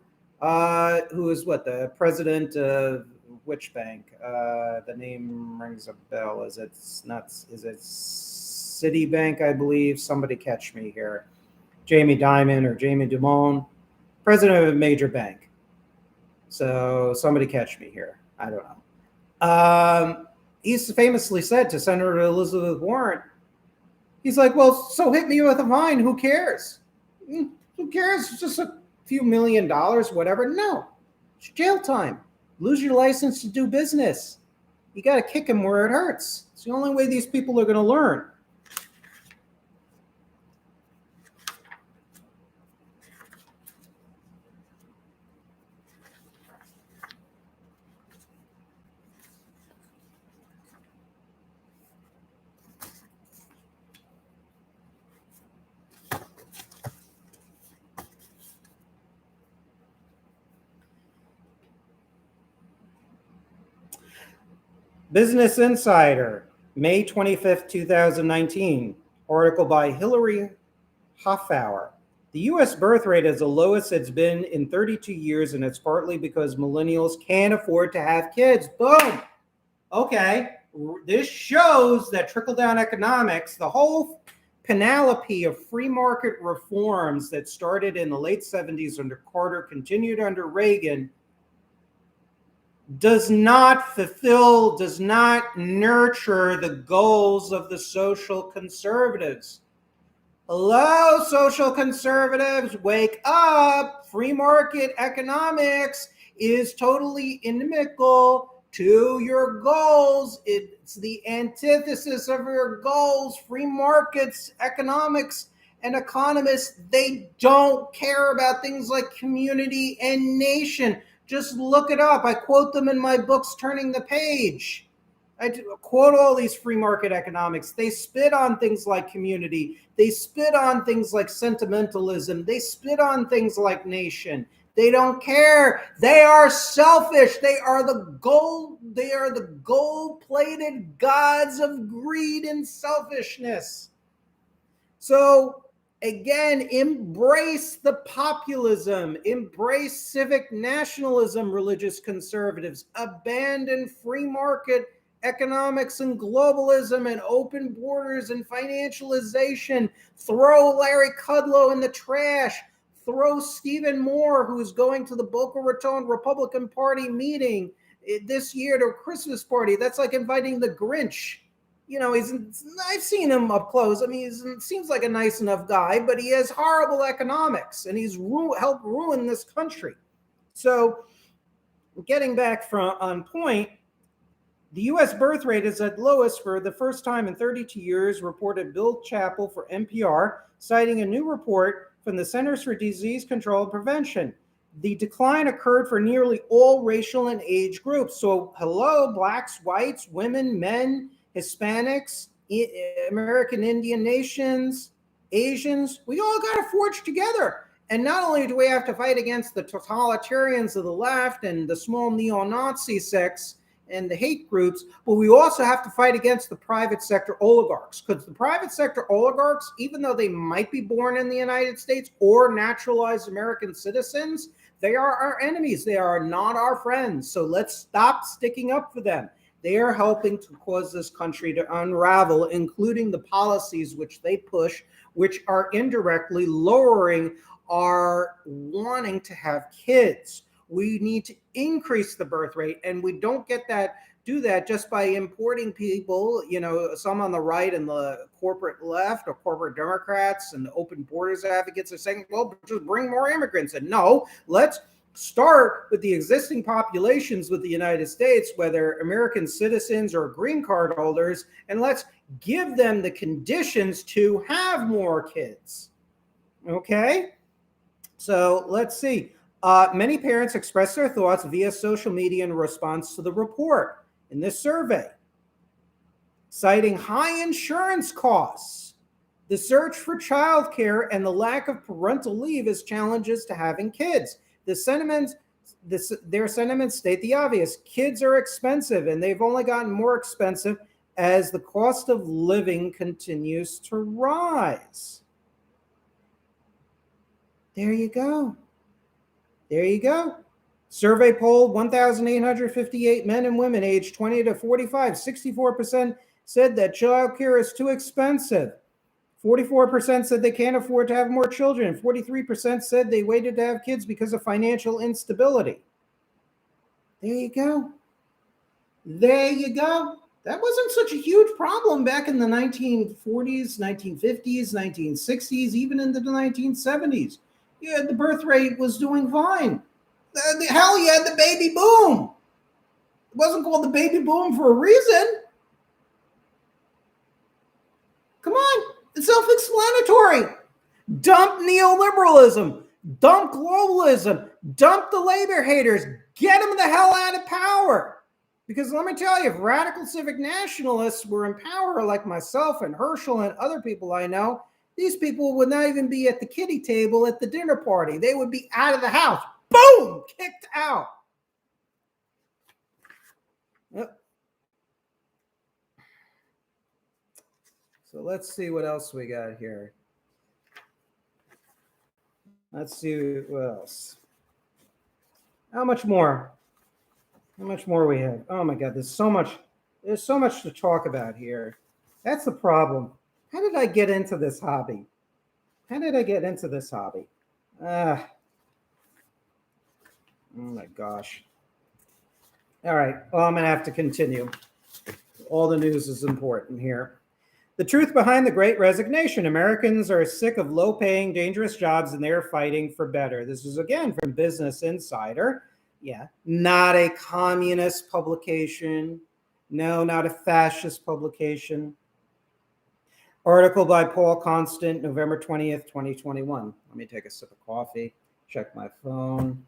who is what, the president of which bank? The name rings a bell. Is it Citibank, I believe? Somebody catch me here. Jamie Dimon or Jamie Dimon, president of a major bank. So somebody catch me here. I don't know. He's famously said to Senator Elizabeth Warren, he's like, well, so hit me with a fine. Who cares? Who cares? It's just a few $1 million, whatever. No, it's jail time. Lose your license to do business. You got to kick them where it hurts. It's the only way these people are going to learn. Business Insider, May 25th, 2019, article by Hillary Hoffauer. The U.S. birth rate is the lowest it's been in 32 years, and it's partly because millennials can't afford to have kids. Boom. Okay, this shows that trickle-down economics, the whole panoply of free market reforms that started in the late 70s under Carter, continued under Reagan, does not fulfill, does not nurture the goals of the social conservatives. Hello, social conservatives, wake up. Free market economics is totally inimical to your goals. It's the antithesis of your goals. Free markets, economics, and economists, they don't care about things like community and nation. Just look it up. I quote them in my books, Turning the Page. I quote all these free market economics. They spit on things like community. They spit on things like sentimentalism. They spit on things like nation. They don't care. They are selfish. They are the gold-plated gods of greed and selfishness. So again, embrace the populism, embrace civic nationalism, religious conservatives, abandon free market economics and globalism and open borders and financialization. Throw Larry Kudlow in the trash. Throw Stephen Moore, who's going to the Boca Raton Republican Party meeting this year to a Christmas party. That's like inviting the Grinch. You know, I've seen him up close. I mean, he seems like a nice enough guy, but he has horrible economics, and he's helped ruin this country. So getting back on point, the U.S. birth rate is at lowest for the first time in 32 years, reported Bill Chappell for NPR, citing a new report from the Centers for Disease Control and Prevention. The decline occurred for nearly all racial and age groups. So hello, blacks, whites, women, men, Hispanics, American Indian nations, Asians, we all got to forge together. And not only do we have to fight against the totalitarians of the left and the small neo-Nazi sects and the hate groups, but we also have to fight against the private sector oligarchs, because the private sector oligarchs, even though they might be born in the United States or naturalized American citizens, they are our enemies. They are not our friends. So let's stop sticking up for them. They are helping to cause this country to unravel, including the policies which they push, which are indirectly lowering our wanting to have kids. We need to increase the birth rate, and we don't do that just by importing people, you know, some on the right and the corporate left or corporate Democrats and the open borders advocates are saying, well, just bring more immigrants. And no, let's start with the existing populations with the United States, whether American citizens or green card holders, and let's give them the conditions to have more kids. Okay, so let's see. Many parents expressed their thoughts via social media in response to the report in this survey, citing high insurance costs, the search for childcare, and the lack of parental leave as challenges to having kids. Their sentiments state the obvious. Kids are expensive, and they've only gotten more expensive as the cost of living continues to rise. There you go. There you go. Survey polled 1,858 men and women aged 20 to 45. 64% said that childcare is too expensive. 44% said they can't afford to have more children. 43% said they waited to have kids because of financial instability. There you go. There you go. That wasn't such a huge problem back in the 1940s, 1950s, 1960s, even into the 1970s. Yeah, the birth rate was doing fine. Hell, you had the baby boom. It wasn't called the baby boom for a reason. Come on, it's self-explanatory. Dump neoliberalism, dump globalism, dump the labor haters, get them the hell out of power. Because let me tell you, if radical civic nationalists were in power like myself and Herschel and other people I know, these people would not even be at the kiddie table at the dinner party. They would be out of the house. Boom! Kicked out. Yep. So let's see what else we got here. Let's see what else. How much more? How much more we have? Oh my God, there's so much to talk about here. That's the problem. How did I get into this hobby? Oh my gosh. All right. Well, I'm going to have to continue. All the news is important here. The truth behind the Great Resignation. Americans are sick of low-paying, dangerous jobs, and they're fighting for better. This is, again, from Business Insider. Yeah, not a communist publication. No, not a fascist publication. Article by Paul Constant, November 20th, 2021. Let me take a sip of coffee, check my phone.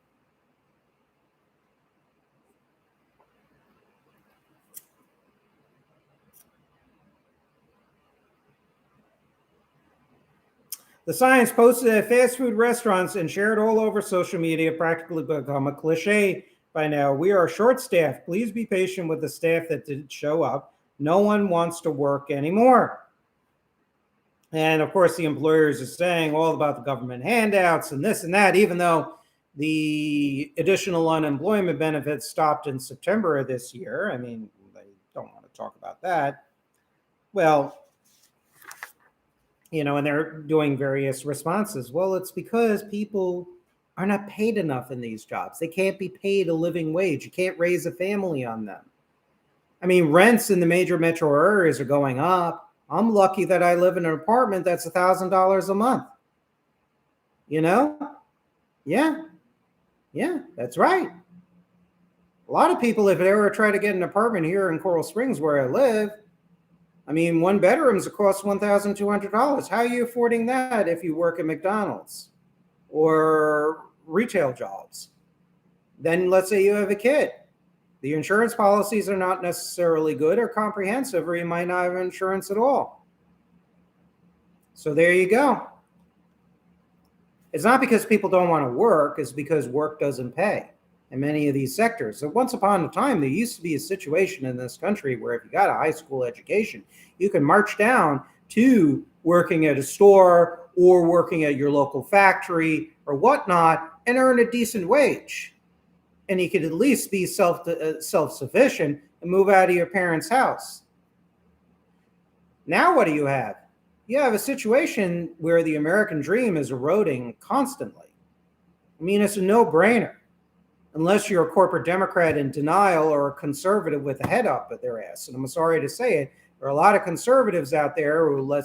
The science posted at fast food restaurants and shared all over social media practically become a cliche by now. We are short-staffed. Please be patient with the staff that didn't show up. No one wants to work anymore. And of course, the employers are saying all about the government handouts and this and that, even though the additional unemployment benefits stopped in September of this year. I mean, they don't want to talk about that. Well, you know, and they're doing various responses. Well, it's because people are not paid enough in these jobs. They can't be paid a living wage. You can't raise a family on them. I mean, rents in the major metro areas are going up. I'm lucky that I live in an apartment that's $1,000 a month. You know? Yeah, that's right. A lot of people, if they ever try to get an apartment here in Coral Springs where I live, I mean, one bedrooms cost $1,200. How are you affording that if you work at McDonald's or retail jobs? Then let's say you have a kid. The insurance policies are not necessarily good or comprehensive, or you might not have insurance at all. So there you go. It's not because people don't want to work, it's because work doesn't pay in many of these sectors. So once upon a time, there used to be a situation in this country where if you got a high school education, you can march down to working at a store or working at your local factory or whatnot and earn a decent wage. And you could at least be self-sufficient and move out of your parents' house. Now what do you have? You have a situation where the American dream is eroding constantly. I mean, it's a no-brainer. Unless you're a corporate Democrat in denial or a conservative with a head up at their ass. And I'm sorry to say it, there are a lot of conservatives out there who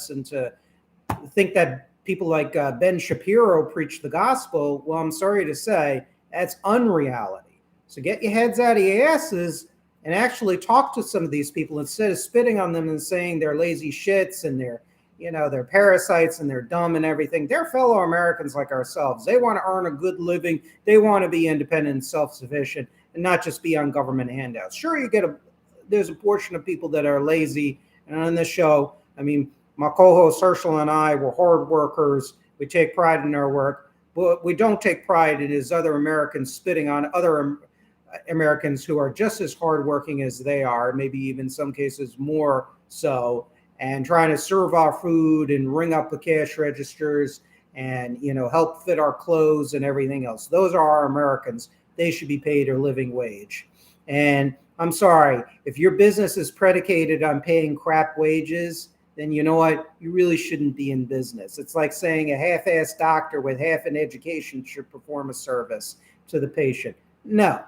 think that people like Ben Shapiro preach the gospel. Well, I'm sorry to say, that's unreality. So get your heads out of your asses and actually talk to some of these people instead of spitting on them and saying they're lazy shits and they're, they're parasites and they're dumb and everything. They're fellow Americans like ourselves. They want to earn a good living. They want to be independent and self-sufficient and not just be on government handouts. Sure, there's a portion of people that are lazy. And on this show, I mean, my co-host Herschel and I were hard workers. We take pride in our work, but we don't take pride in as other Americans spitting on other Americans who are just as hardworking as they are, maybe even in some cases more so, and trying to serve our food and ring up the cash registers and help fit our clothes and everything else. Those are our Americans. They should be paid a living wage. And I'm sorry, if your business is predicated on paying crap wages, then you know what? You really shouldn't be in business. It's like saying a half-assed doctor with half an education should perform a service to the patient. No.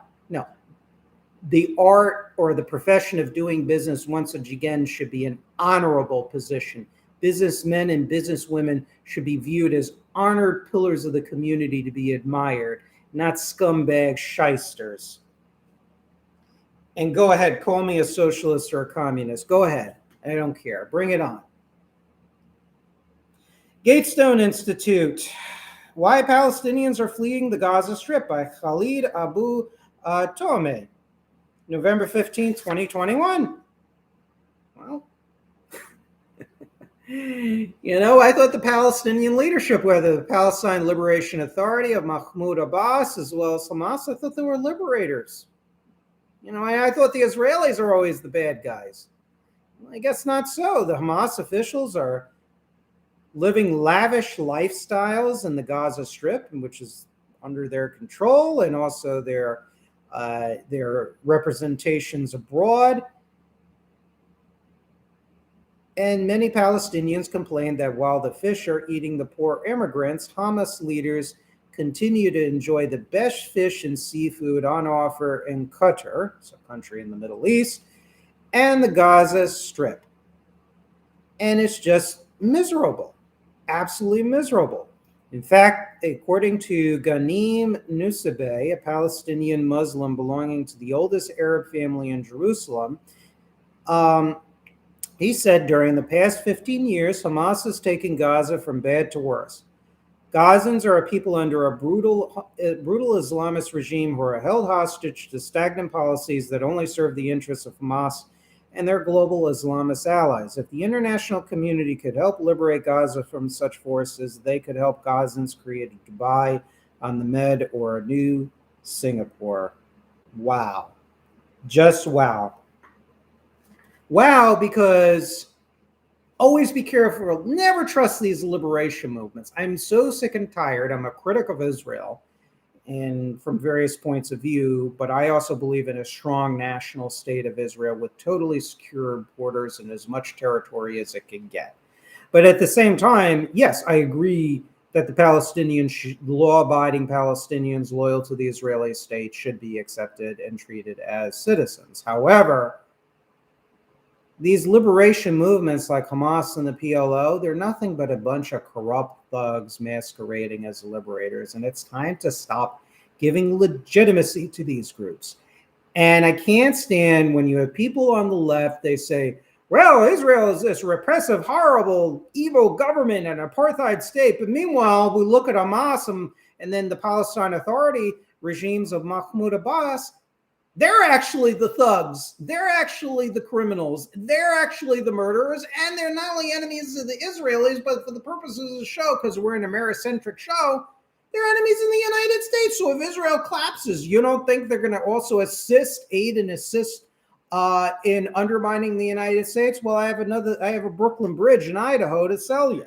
The art or the profession of doing business, once again, should be an honorable position. Businessmen and businesswomen should be viewed as honored pillars of the community to be admired, not scumbag shysters. And go ahead, call me a socialist or a communist. Go ahead. I don't care. Bring it on. Gatestone Institute. Why Palestinians are fleeing the Gaza Strip by Khalid Abu Tohme. November 15, 2021. Well, I thought the Palestinian leadership, whether the Palestine Liberation Authority of Mahmoud Abbas as well as Hamas, I thought they were liberators. I thought the Israelis are always the bad guys. Well, I guess not so. The Hamas officials are living lavish lifestyles in the Gaza Strip, which is under their control, and also their representations abroad. And many Palestinians complained that while the fish are eating the poor immigrants, Hamas leaders continue to enjoy the best fish and seafood on offer in Qatar, it's a country in the Middle East, and the Gaza Strip. And it's just miserable, absolutely miserable. In fact, according to Ghanim Nusabeh, a Palestinian Muslim belonging to the oldest Arab family in Jerusalem, he said during the past 15 years, Hamas has taken Gaza from bad to worse. Gazans are a people under a brutal Islamist regime who are held hostage to stagnant policies that only serve the interests of Hamas and their global Islamist allies. If the international community could help liberate Gaza from such forces, they could help Gazans create a Dubai on the Med or a new Singapore. Wow. Just wow. Wow, because always be careful. Never trust these liberation movements. I'm so sick and tired. I'm a critic of Israel and from various points of view, but I also believe in a strong national state of Israel with totally secure borders and as much territory as it can get. But at the same time, yes, I agree that the law-abiding Palestinians loyal to the Israeli state should be accepted and treated as citizens. However, these liberation movements like Hamas and the PLO, they're nothing but a bunch of corrupt thugs masquerading as liberators. And it's time to stop giving legitimacy to these groups. And I can't stand when you have people on the left, they say, well, Israel is this repressive, horrible, evil government and apartheid state. But meanwhile, we look at Hamas and then the Palestine Authority regimes of Mahmoud Abbas. They're actually the thugs. They're actually the criminals. They're actually the murderers. And they're not only enemies of the Israelis, but for the purposes of the show, because we're an Americentric show, they're enemies in the United States. So if Israel collapses, you don't think they're going to also aid and assist in undermining the United States? Well, I have a Brooklyn Bridge in Idaho to sell you.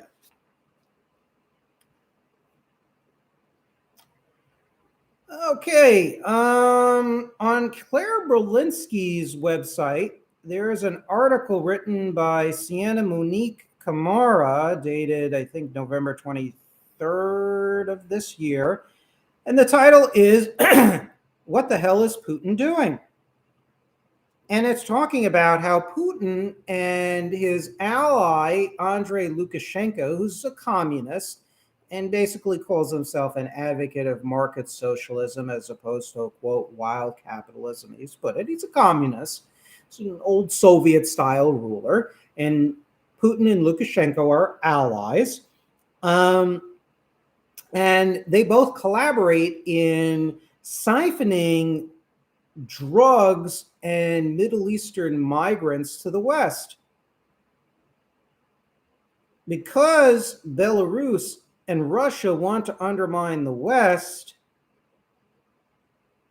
Okay, on Claire Berlinski's website, there is an article written by Sienna Monique Camara, dated, I think, November 23rd of this year. And the title is, What the Hell is Putin Doing? And it's talking about how Putin and his ally, Andrei Lukashenko, who's a communist, and basically calls himself an advocate of market socialism as opposed to, quote, wild capitalism. He's a communist. He's an old Soviet-style ruler. And Putin and Lukashenko are allies. And they both collaborate in siphoning drugs and Middle Eastern migrants to the West. Because Belarus and Russia want to undermine the West,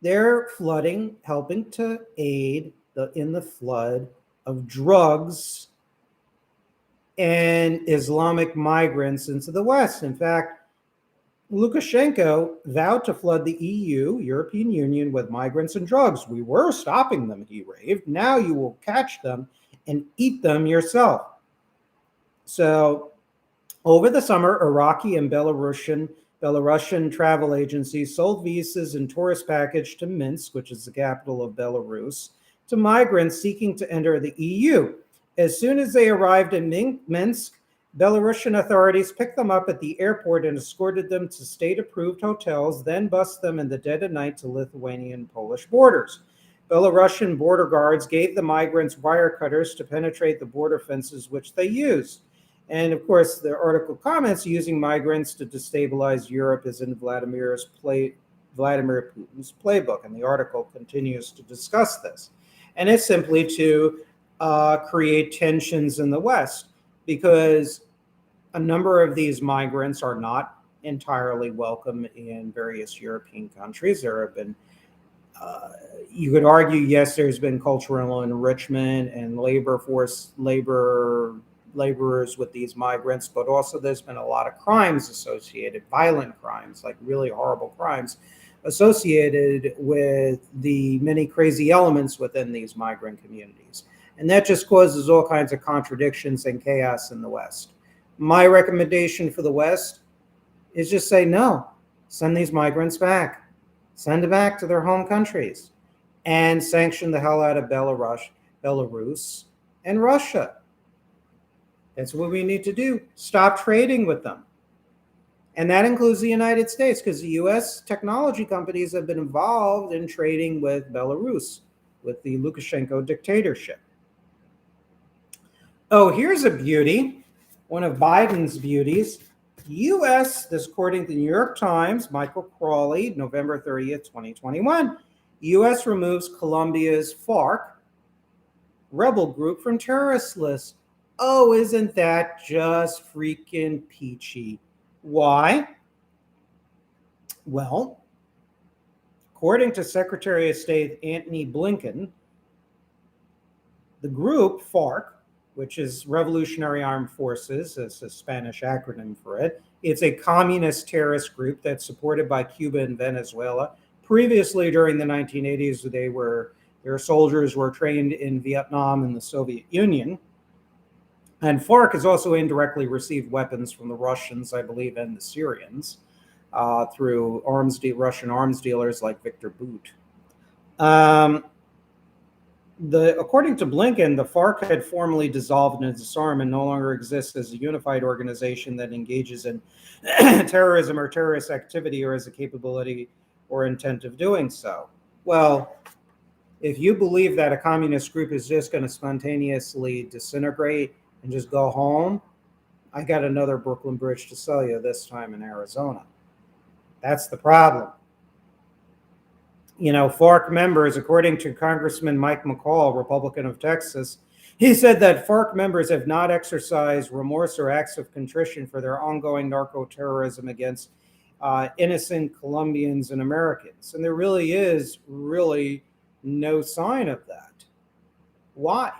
they're helping to aid in the flood of drugs and Islamic migrants into the West. In fact, Lukashenko vowed to flood the EU, European Union, with migrants and drugs. We were stopping them, he raved. Now you will catch them and eat them yourself. So over the summer, Iraqi and Belarusian travel agencies sold visas and tourist package to Minsk, which is the capital of Belarus, to migrants seeking to enter the EU. As soon as they arrived in Minsk, Belarusian authorities picked them up at the airport and escorted them to state-approved hotels, then bussed them in the dead of night to Lithuanian-Polish borders. Belarusian border guards gave the migrants wire cutters to penetrate the border fences, which they used. And of course, the article comments using migrants to destabilize Europe is in Vladimir Putin's playbook. And the article continues to discuss this. And it's simply to create tensions in the West, because a number of these migrants are not entirely welcome in various European countries. There have been, you could argue, yes, there's been cultural enrichment and laborers with these migrants, but also there's been a lot of crimes associated, violent crimes, like really horrible crimes associated with the many crazy elements within these migrant communities. And that just causes all kinds of contradictions and chaos in the West. My recommendation for the West is just say no, send these migrants back, send them back to their home countries, and sanction the hell out of Belarus and Russia. That's what we need to do. Stop trading with them. And that includes the United States, because the US technology companies have been involved in trading with Belarus, with the Lukashenko dictatorship. Oh, here's a beauty, one of Biden's beauties. US, this according to the New York Times, Michael Crawley, November 30th, 2021, US removes Colombia's FARC rebel group from terrorist list. Oh, isn't that just freaking peachy? Why? Well, according to Secretary of State Antony Blinken, the group FARC, which is Revolutionary Armed Forces, it's a Spanish acronym for it. It's a communist terrorist group that's supported by Cuba and Venezuela. Previously, during the 1980s, their soldiers were trained in Vietnam and the Soviet Union. And FARC has also indirectly received weapons from the Russians, I believe, and the Syrians through Russian arms dealers like Victor Bout. According to Blinken, the FARC had formally dissolved and disarmed and no longer exists as a unified organization that engages in terrorism or terrorist activity or has a capability or intent of doing so. Well, if you believe that a communist group is just going to spontaneously disintegrate and just go home, I got another Brooklyn Bridge to sell you, this time in Arizona. That's the problem. You know, FARC members, according to Congressman Mike McCall, Republican of Texas, he said that FARC members have not exercised remorse or acts of contrition for their ongoing narco-terrorism against innocent Colombians and Americans. And there really is no sign of that. Why?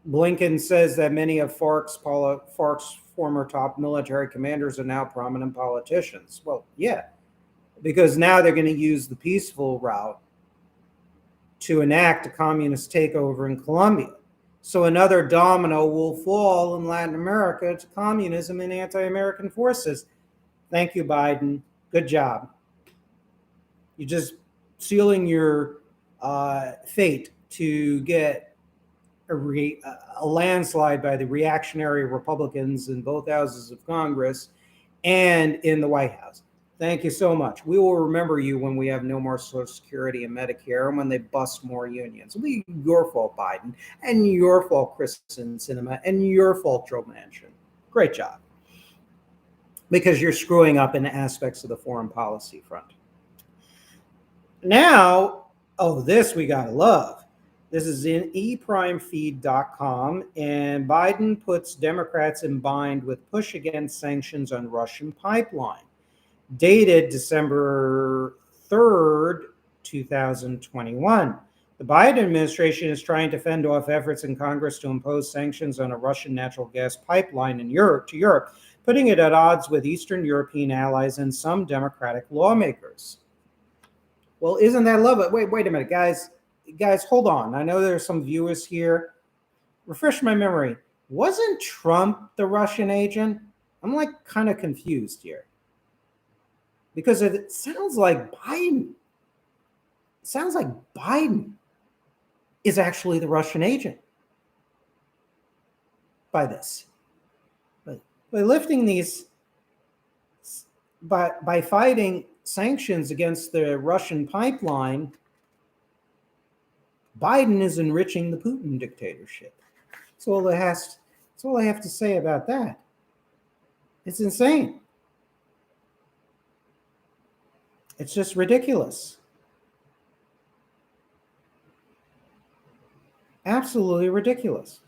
Blinken says that many of FARC's former top military commanders are now prominent politicians. Well, yeah, because now they're going to use the peaceful route to enact a communist takeover in Colombia. So another domino will fall in Latin America to communism and anti-American forces. Thank you, Biden. Good job. You're just sealing your fate to get a landslide by the reactionary Republicans in both houses of Congress and in the White House. Thank you so much. We will remember you when we have no more Social Security and Medicare and when they bust more unions. It'll be your fault, Biden, and your fault, Kristen Sinema, and your fault, Joe Manchin. Great job. Because you're screwing up in aspects of the foreign policy front. Now, oh, this we gotta love. This is in eprimefeed.com, and Biden puts Democrats in bind with push against sanctions on Russian pipeline. Dated December 3rd, 2021. The Biden administration is trying to fend off efforts in Congress to impose sanctions on a Russian natural gas pipeline in Europe, putting it at odds with Eastern European allies and some Democratic lawmakers. Well, isn't that love it? Wait a minute, guys. Guys, hold on. I know there's some viewers here. Refresh my memory. Wasn't Trump the Russian agent? I'm like kind of confused here. Because it sounds like Biden is actually the Russian agent by this. But by lifting these, by fighting sanctions against the Russian pipeline, Biden is enriching the Putin dictatorship. That's all I have to say about that. It's insane. It's just ridiculous. Absolutely ridiculous.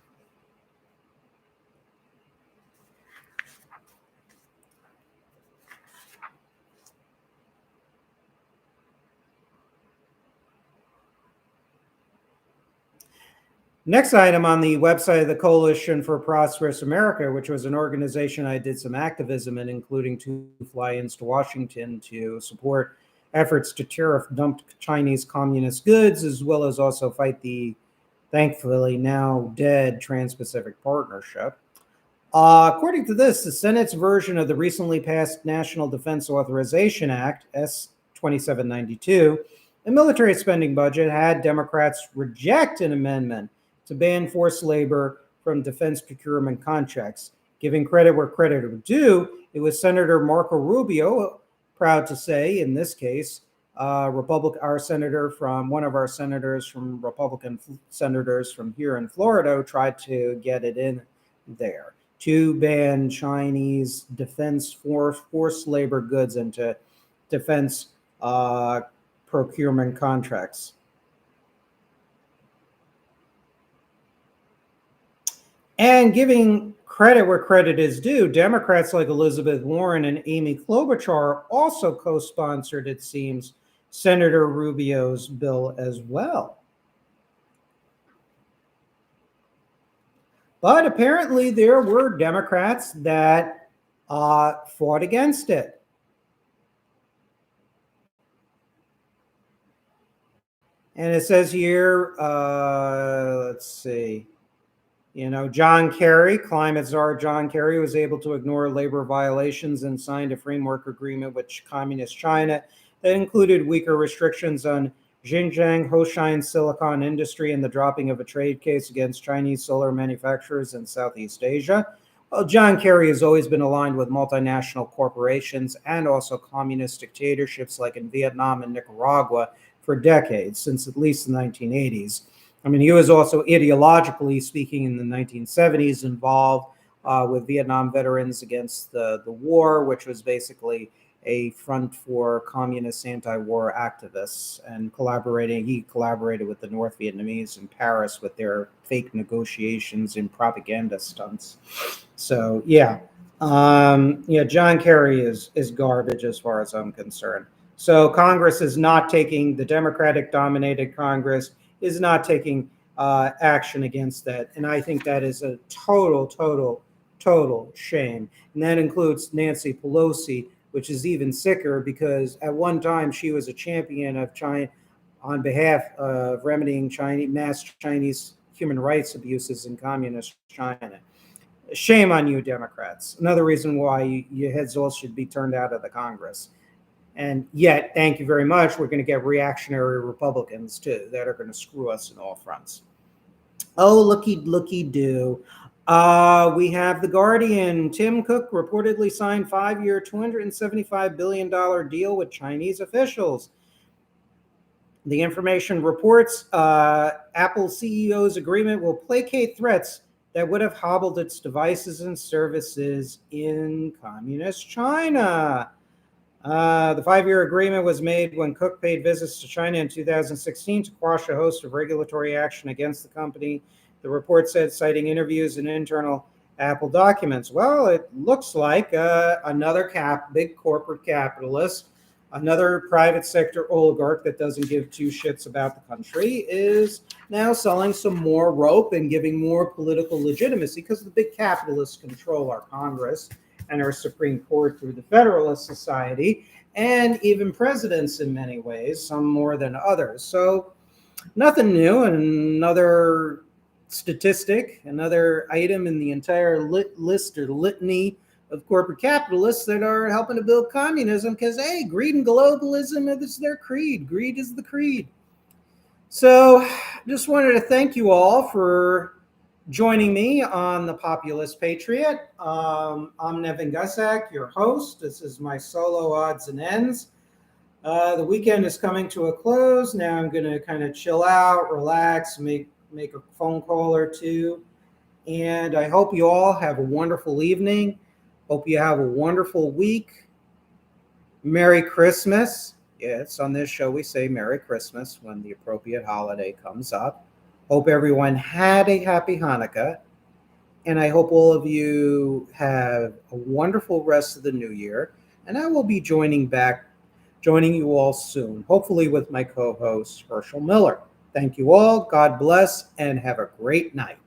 Next item on the website of the Coalition for Prosperous America, which was an organization I did some activism in, including 2 fly-ins to Washington to support efforts to tariff dump Chinese communist goods, as well as also fight the thankfully now dead Trans-Pacific Partnership. According to this, the Senate's version of the recently passed National Defense Authorization Act, S. 2792, the military spending budget had Democrats reject an amendment to ban forced labor from defense procurement contracts. Giving credit where credit is due, it was Senator Marco Rubio, proud to say in this case, Republican senators from here in Florida tried to get it in there to ban Chinese defense forced labor goods into defense procurement contracts. And giving credit where credit is due, Democrats like Elizabeth Warren and Amy Klobuchar also co-sponsored, it seems, Senator Rubio's bill as well. But apparently there were Democrats that fought against it. And it says here, let's see, John Kerry, climate czar John Kerry, was able to ignore labor violations and signed a framework agreement with Communist China that included weaker restrictions on Xinjiang Hoshine silicon industry and the dropping of a trade case against Chinese solar manufacturers in Southeast Asia. Well, John Kerry has always been aligned with multinational corporations and also communist dictatorships like in Vietnam and Nicaragua for decades, since at least the 1980s. I mean, he was also ideologically speaking in the 1970s involved with Vietnam veterans against the war, which was basically a front for communist anti-war activists, and he collaborated with the North Vietnamese in Paris with their fake negotiations and propaganda stunts. So John Kerry is garbage as far as I'm concerned. So Congress is not taking, the Democratic dominated Congress is not taking action against that. And I think that is a total shame. And that includes Nancy Pelosi, which is even sicker because at one time she was a champion of China on behalf of remedying mass Chinese human rights abuses in communist China. Shame on you, Democrats. Another reason why your heads all should be turned out of the Congress. And yet, thank you very much, we're going to get reactionary Republicans too that are going to screw us in all fronts. Oh, looky do. We have The Guardian. Tim Cook reportedly signed 5-year, $275 billion deal with Chinese officials. The information reports Apple CEO's agreement will placate threats that would have hobbled its devices and services in communist China. The 5-year agreement was made when Cook paid visits to China in 2016 to quash a host of regulatory action against the company. The report said, citing interviews and internal Apple documents. Well, it looks like another big corporate capitalist, another private sector oligarch that doesn't give two shits about the country, is now selling some more rope and giving more political legitimacy, because the big capitalists control our Congress and our Supreme Court through the Federalist Society, and even presidents in many ways, some more than others. So nothing new, and another statistic, another item in the entire list or litany of corporate capitalists that are helping to build communism, because, hey, greed and globalism is their creed. Greed is the creed. So just wanted to thank you all for joining me on The Populist Patriot. I'm Nevin, your host. This is my solo odds and ends. The weekend is coming to a close. Now I'm going to kind of chill out, relax, make a phone call or two. And I hope you all have a wonderful evening. Hope you have a wonderful week. Merry Christmas. Yes, on this show we say Merry Christmas when the appropriate holiday comes up. Hope everyone had a happy Hanukkah. And I hope all of you have a wonderful rest of the new year. And I will be joining you all soon, hopefully with my co-host, Herschel Miller. Thank you all. God bless, and have a great night.